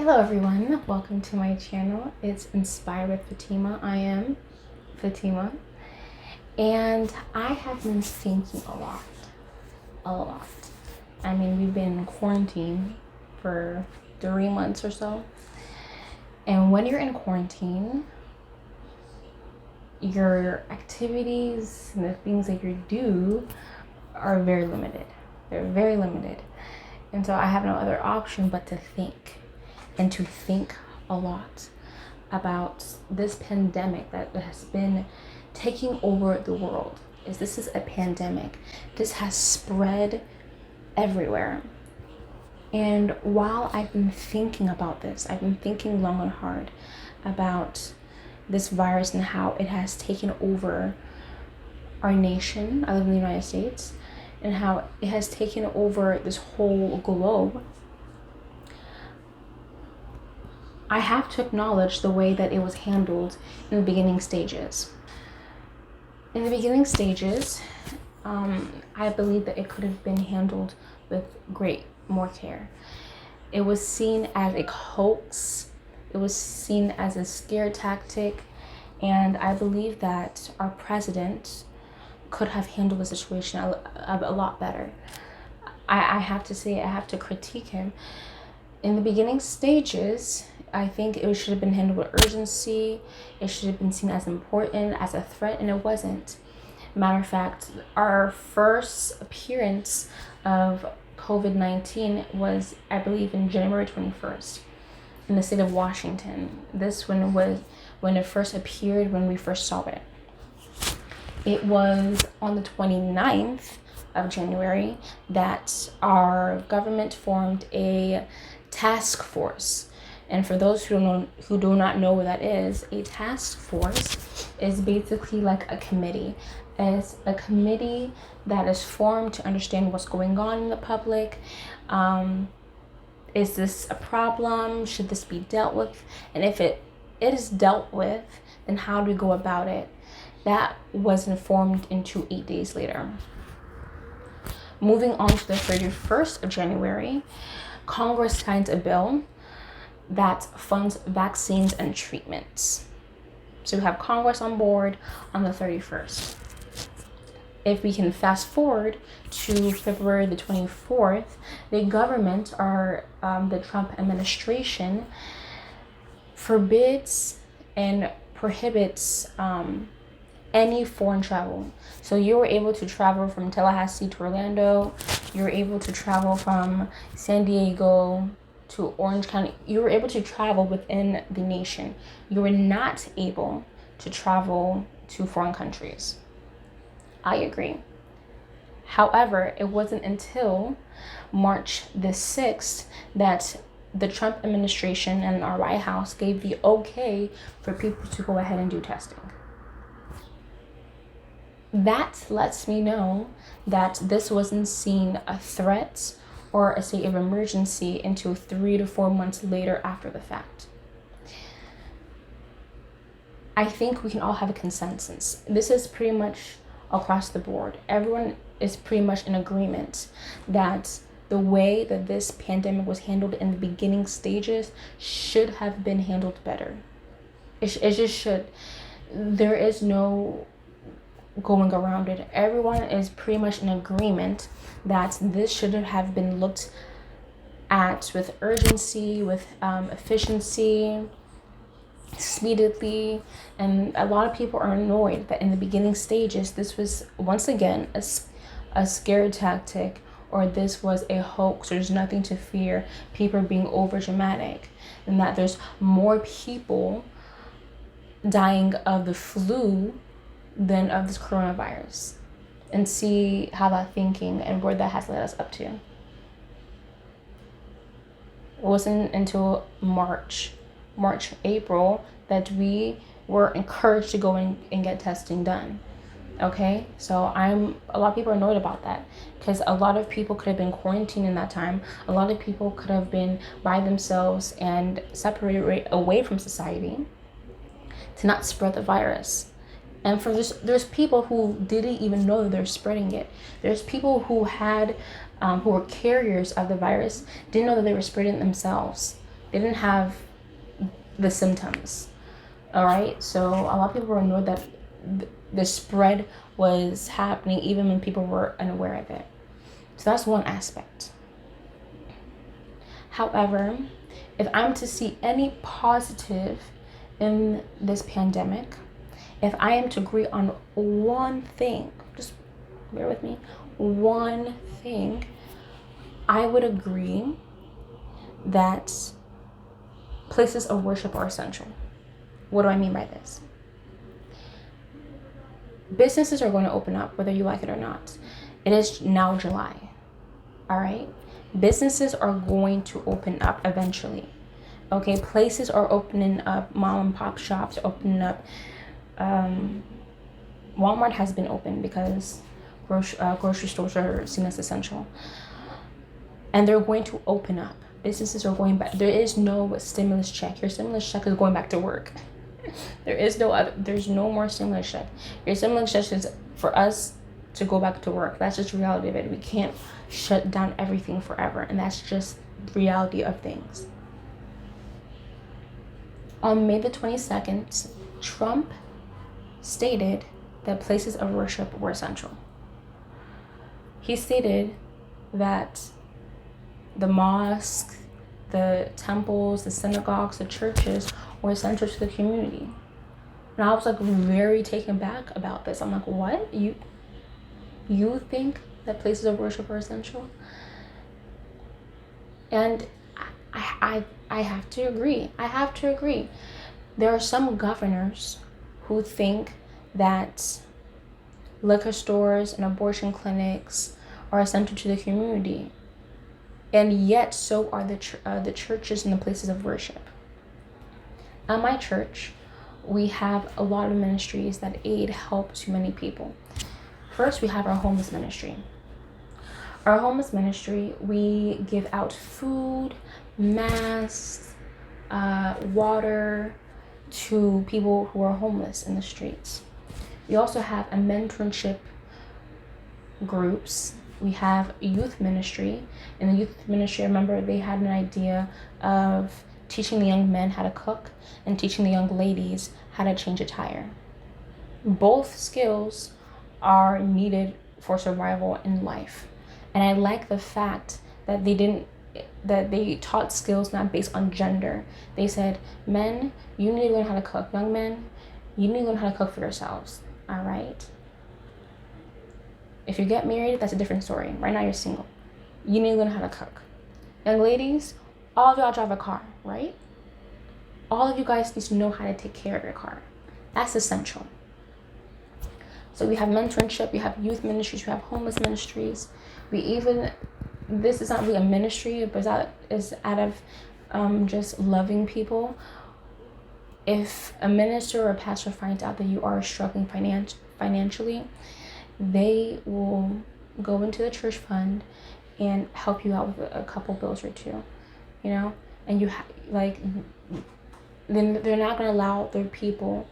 Hello everyone, welcome to my channel. It's Inspire with Fatima. I am Fatima, and I have been thinking a lot. I mean, we've been in quarantine for 3 months or so, and when you're in quarantine, your activities and the things that you do are very limited. They're very limited, and so I have no other option but to think. And to think a lot about this pandemic that has been taking over the world. This is a pandemic. This has spread everywhere. And while I've been thinking about this, I've been thinking long and hard about this virus and how it has taken over our nation. I live in the United States, and how it has taken over this whole globe. I have to acknowledge the way that it was handled in the beginning stages. In the beginning stages, I believe that it could have been handled with more care. It was seen as a hoax. It was seen as a scare tactic. And I believe that our president could have handled the situation a lot better. I have to say, I have to critique him. In the beginning stages, I think it should have been handled with urgency. It should have been seen as important, as a threat, and it wasn't. Matter of fact, our first appearance of COVID-19 was, I believe, in January 21st in the state of Washington. This one was when it first appeared, when we first saw it. It was on the 29th of January that our government formed a task force. And for those who do not know what that is, a task force is basically like a committee. It's a committee that is formed to understand what's going on in the public. Is this a problem? Should this be dealt with? And if it is dealt with, then how do we go about it? That was informed into 8 days later. Moving on to the 31st of January, Congress signs a bill that funds vaccines and treatments. So we have Congress on board on the 31st. If we can fast forward to February the 24th, the government, or the Trump administration, forbids and prohibits any foreign travel. So you were able to travel from Tallahassee to Orlando. You were able to travel from San Diego to Orange County. You were able to travel within the nation. You were not able to travel to foreign countries. I agree. However, it wasn't until March the 6th that the Trump administration and our White House gave the okay for people to go ahead and do testing. That lets me know that this wasn't seen a threat or a state of emergency until 3 to 4 months later after the fact. I think we can all have a consensus. This is pretty much across the board. Everyone is pretty much in agreement that the way that this pandemic was handled in the beginning stages should have been handled better. It just should. There is no going around it. Everyone is pretty much in agreement that this should have been looked at with urgency, with efficiency, speedily. And a lot of people are annoyed that in the beginning stages this was once again a scare tactic, or this was a hoax, there's nothing to fear, people are being over dramatic, and that there's more people dying of the flu than of this coronavirus. And see how that thinking and where that has led us up to. It wasn't until March, April that we were encouraged to go and get testing done. Okay, so a lot of people are annoyed about that, because a lot of people could have been quarantined in that time. A lot of people could have been by themselves and separated away from society to not spread the virus. And for this, there's people who didn't even know that they're spreading it. There's people who were carriers of the virus, didn't know that they were spreading it themselves. They didn't have the symptoms. All right, so a lot of people were annoyed that the spread was happening even when people were unaware of it. So that's one aspect. However, if I'm to see any positive in this pandemic, if I am to agree on one thing, just bear with me, one thing, I would agree that places of worship are essential. What do I mean by this? Businesses are going to open up whether you like it or not. It is now July. All right? Businesses are going to open up eventually. Okay, places are opening up, mom and pop shops are opening up. Walmart has been open because grocery stores are seen as essential. And they're going to open up. Businesses are going back. There is no stimulus check. Your stimulus check is going back to work. There's no more stimulus check. Your stimulus check is for us to go back to work. That's just the reality of it. We can't shut down everything forever, and that's just the reality of things. On May the 22nd, Trump stated that places of worship were essential. He stated that the mosques, the temples, the synagogues, the churches were essential to the community. And I was like very taken back about this. I'm like, what? You think that places of worship are essential? And I have to agree. There are some governors who think that liquor stores and abortion clinics are essential to the community. And yet, so are the churches and the places of worship. At my church, we have a lot of ministries that help to many people. First, we have our homeless ministry. Our homeless ministry, we give out food, masks, water to people who are homeless in the streets. We also have a mentorship groups. We have youth ministry. In the youth ministry, I remember they had an idea of teaching the young men how to cook and teaching the young ladies how to change a tire. Both skills are needed for survival in life. And I like the fact that they taught skills not based on gender. They said, men, you need to learn how to cook. Young men, you need to learn how to cook for yourselves. All right? If you get married, that's a different story. Right now, you're single. You need to learn how to cook. Young ladies, all of y'all drive a car, right? All of you guys need to know how to take care of your car. That's essential. So we have mentorship, we have youth ministries, we have homeless ministries. This is not really a ministry, but that is out of just loving people. If a minister or a pastor finds out that you are struggling financially, they will go into the church fund and help you out with a couple bills or two, and then they're not going to allow their people,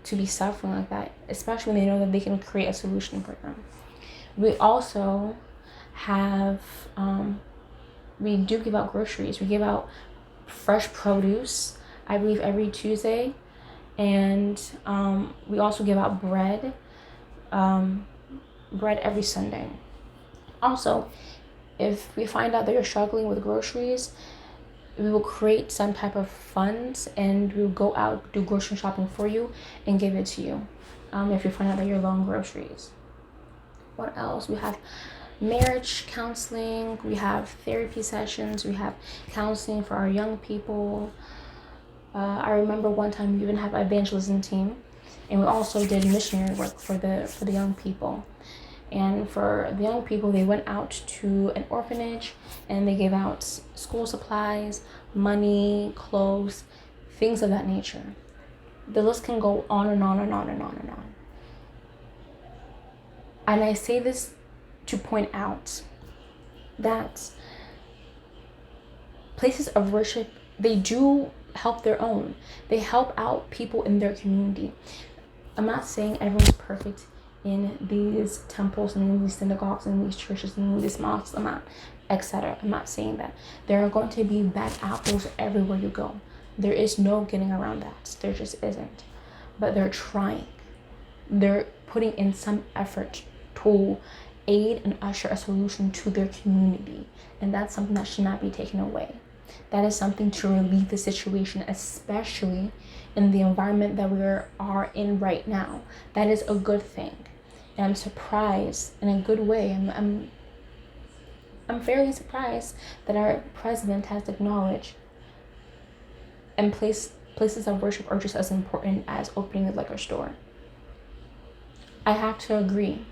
to be suffering like that, especially when they know that they can create a solution for them. We also have, we do give out groceries. We give out fresh produce, I believe, every Tuesday. And we also give out bread every Sunday. Also, if we find out that you're struggling with groceries, we will create some type of funds and we will go out, do grocery shopping for you and give it to you if you find out that you're low on groceries. What else? We have marriage counseling, we have therapy sessions, we have counseling for our young people. I remember one time we even have an evangelism team, and we also did missionary work for the young people. And for the young people, they went out to an orphanage and they gave out school supplies, money, clothes, things of that nature. The list can go on and on and on and on and on. And I say this to point out that places of worship, they do help their own. They help out people in their community. I'm not saying everyone's perfect in these temples and in these synagogues and in these churches and in these mosques, etc. I'm not saying that. There are going to be bad apples everywhere you go. There is no getting around that. There just isn't. But they're trying. They're putting in some effort to aid and usher a solution to their community. And that's something that should not be taken away. That is something to relieve the situation, especially in the environment that we are in right now. That is a good thing. And I'm surprised in a good way. I'm fairly surprised that our president has acknowledged and places of worship are just as important as opening a liquor store. I have to agree.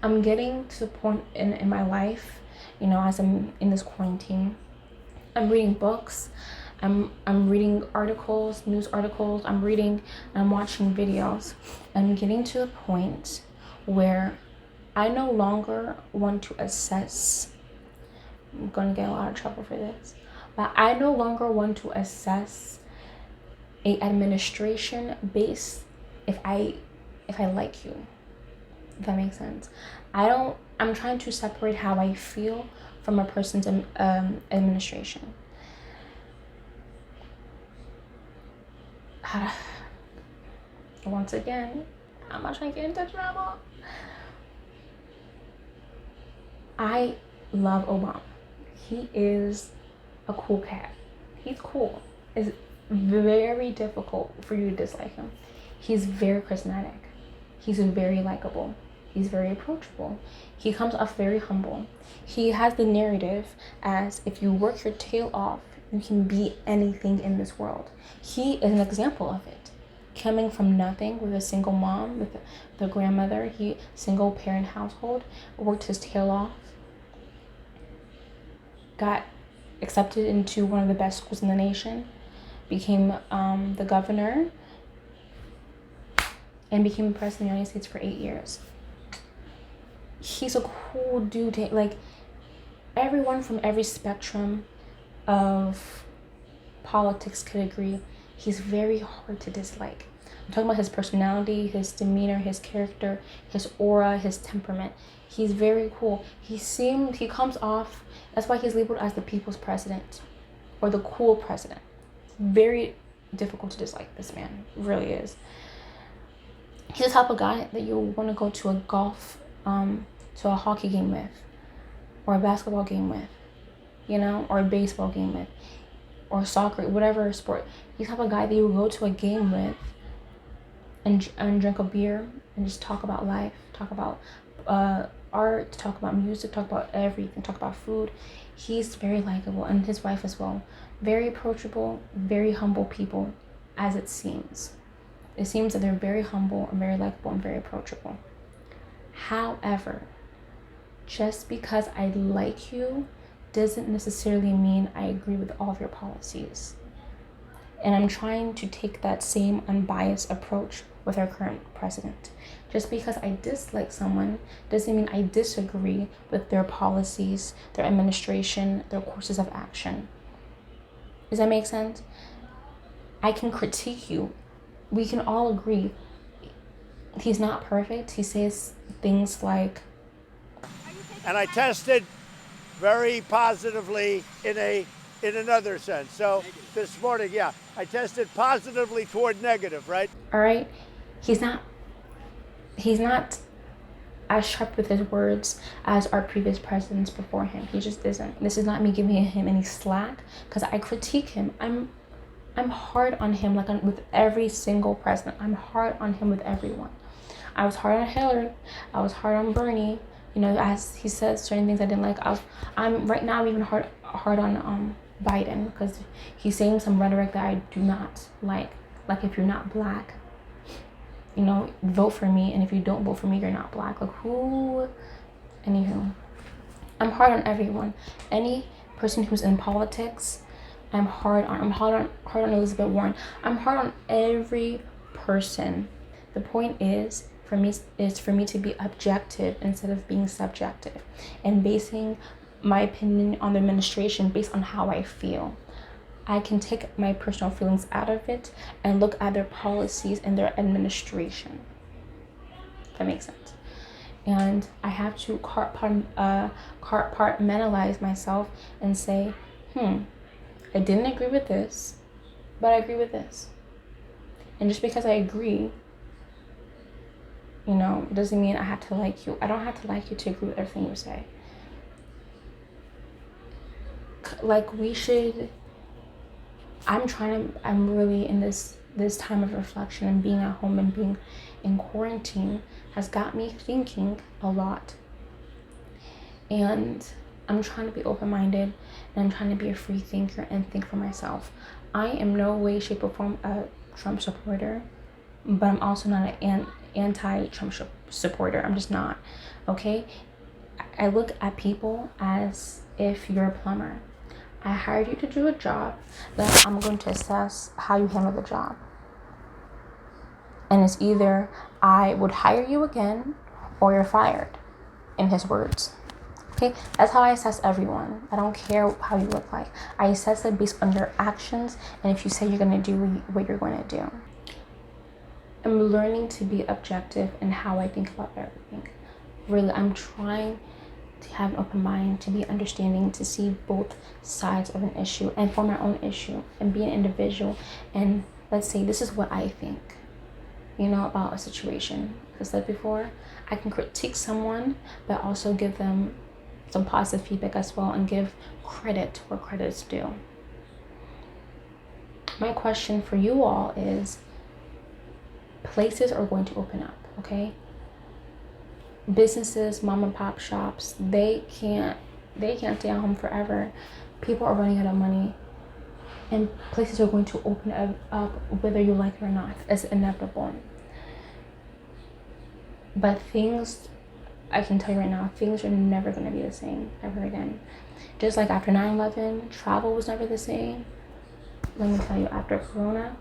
I'm getting to the point in my life, as I'm in this quarantine, I'm reading books, I'm reading articles, news articles, I'm watching videos. I'm getting to the point where I no longer want to assess. I'm gonna get a lot of trouble for this, but I no longer want to assess a administration based if I like you. If that makes sense. I'm trying to separate how I feel from a person's administration. Once again, I'm not trying to get into trouble. I love Obama. He is a cool cat. He's cool. It's very difficult for you to dislike him. He's very charismatic. He's very likable. He's very approachable. He comes off very humble. He has the narrative as if you work your tail off, you can be anything in this world. He is an example of it. Coming from nothing with a single mom, with the grandmother, single parent household, worked his tail off, got accepted into one of the best schools in the nation, became the governor, and became the president of the United States for 8 years. He's a cool dude. Like, everyone from every spectrum of politics could agree he's very hard to dislike. I'm talking about his personality, his demeanor, his character, his aura, his temperament. He's very cool. He comes off, that's why he's labeled as the people's president or the cool president. Very difficult to dislike this man, really is. He's the type of guy that you want to go to a hockey game with, or a basketball game with, or a baseball game with, or soccer, whatever sport. He's the type of guy that you will go to a game with and drink a beer and just talk about life, talk about art, talk about music, talk about everything, talk about food. He's very likable, and his wife as well. Very approachable, very humble people, as it seems. It seems that they're very humble and very likable and very approachable. However, just because I like you doesn't necessarily mean I agree with all of your policies. And I'm trying to take that same unbiased approach with our current president. Just because I dislike someone doesn't mean I disagree with their policies, their administration, their courses of action. Does that make sense? I can critique you. We can all agree he's not perfect. He says things like, and I tested very positively in another sense. So this morning, I tested positively toward negative, right? All right. He's not as sharp with his words as our previous presidents before him. He just isn't. This is not me giving him any slack, because I critique him. I'm hard on him, with every single president. I'm hard on him with everyone. I was hard on Hillary. I was hard on Bernie. As he says certain things I didn't like. I'm right now even hard on Biden, because he's saying some rhetoric that I do not like. Like, if you're not black, vote for me, and if you don't vote for me, you're not black. Like, who? Anywho, I'm hard on everyone. Any person who's in politics, I'm hard on Elizabeth Warren. I'm hard on every person. The point is for me to be objective instead of being subjective, and basing my opinion on the administration based on how I feel. I can take my personal feelings out of it and look at their policies and their administration. That makes sense. And I have to compartmentalize myself and say, I didn't agree with this, but I agree with this. And just because I agree, doesn't mean I have to like you. I don't have to like you to agree with everything you say. Like, we should, I'm really in this time of reflection, and being at home and being in quarantine has got me thinking a lot. And I'm trying to be open-minded, and I'm trying to be a free thinker and think for myself. I am no way, shape, or form a Trump supporter, but I'm also not an anti-Trump supporter. I'm just not, okay? I look at people as if you're a plumber. I hired you to do a job, then I'm going to assess how you handle the job. And it's either I would hire you again or you're fired, in his words. Okay, that's how I assess everyone. I don't care how you look like. I assess it based on your actions, and if you say you're going to do what you're going to do. I'm learning to be objective in how I think about everything. Really, I'm trying to have an open mind, to be understanding, to see both sides of an issue and for my own issue, and be an individual. And let's say this is what I think, about a situation. As I said before, I can critique someone, but also give them some positive feedback as well, and give credit where credit's due. My question for you all is, places are going to open up, okay? Businesses, mom and pop shops, they can't stay at home forever. People are running out of money, and places are going to open up whether you like it or not. It's inevitable. But I can tell you right now, things are never going to be the same ever again. Just like after 9/11, travel was never the same. Let me tell you, after Corona,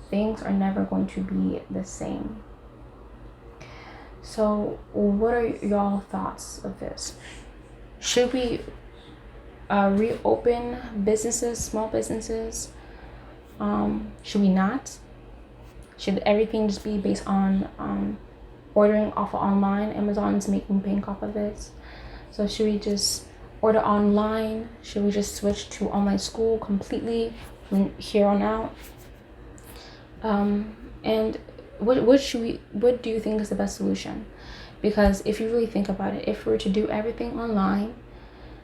things are never going to be the same. So what are y'all thoughts of this? Should we reopen businesses, small businesses? Should we not? Should everything just be based on ordering off of online? Amazon's making bank off of this. So should we just order online? Should we just switch to online school completely from here on out? And what do you think is the best solution? Because if you really think about it, if we were to do everything online,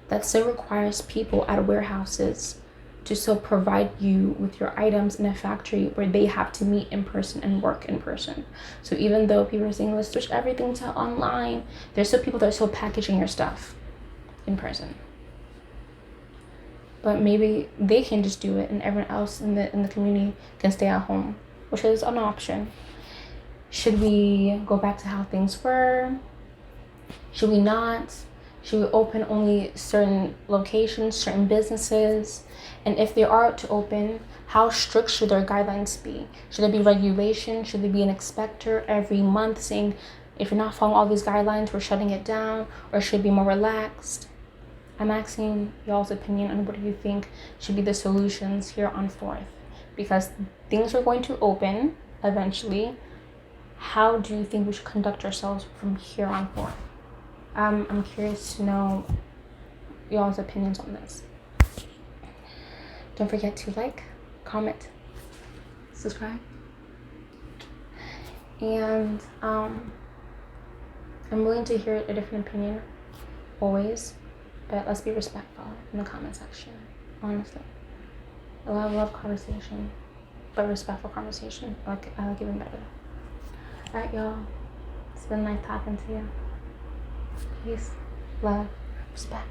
that still requires people at warehouses to still provide you with your items in a factory where they have to meet in person and work in person. So even though people are saying, let's switch everything to online, there's still people that are still packaging your stuff in person. But maybe they can just do it, and everyone else in the community can stay at home, which is an option. Should we go back to how things were? Should we not? Should we open only certain locations, certain businesses? And if they are to open, how strict should their guidelines be? Should there be regulation? Should there be an inspector every month saying, if you're not following all these guidelines, we're shutting it down? Or should it be more relaxed? I'm asking y'all's opinion on what do you think should be the solutions here on forth. Because things are going to open eventually. How do you think we should conduct ourselves from here on forth? I'm curious to know y'all's opinions on this. Don't forget to like, comment, subscribe. And I'm willing to hear a different opinion, always. But let's be respectful in the comment section, honestly. I love conversation, but respectful conversation. I like even better. Alright, y'all. It's been nice talking to you. Peace, love, respect.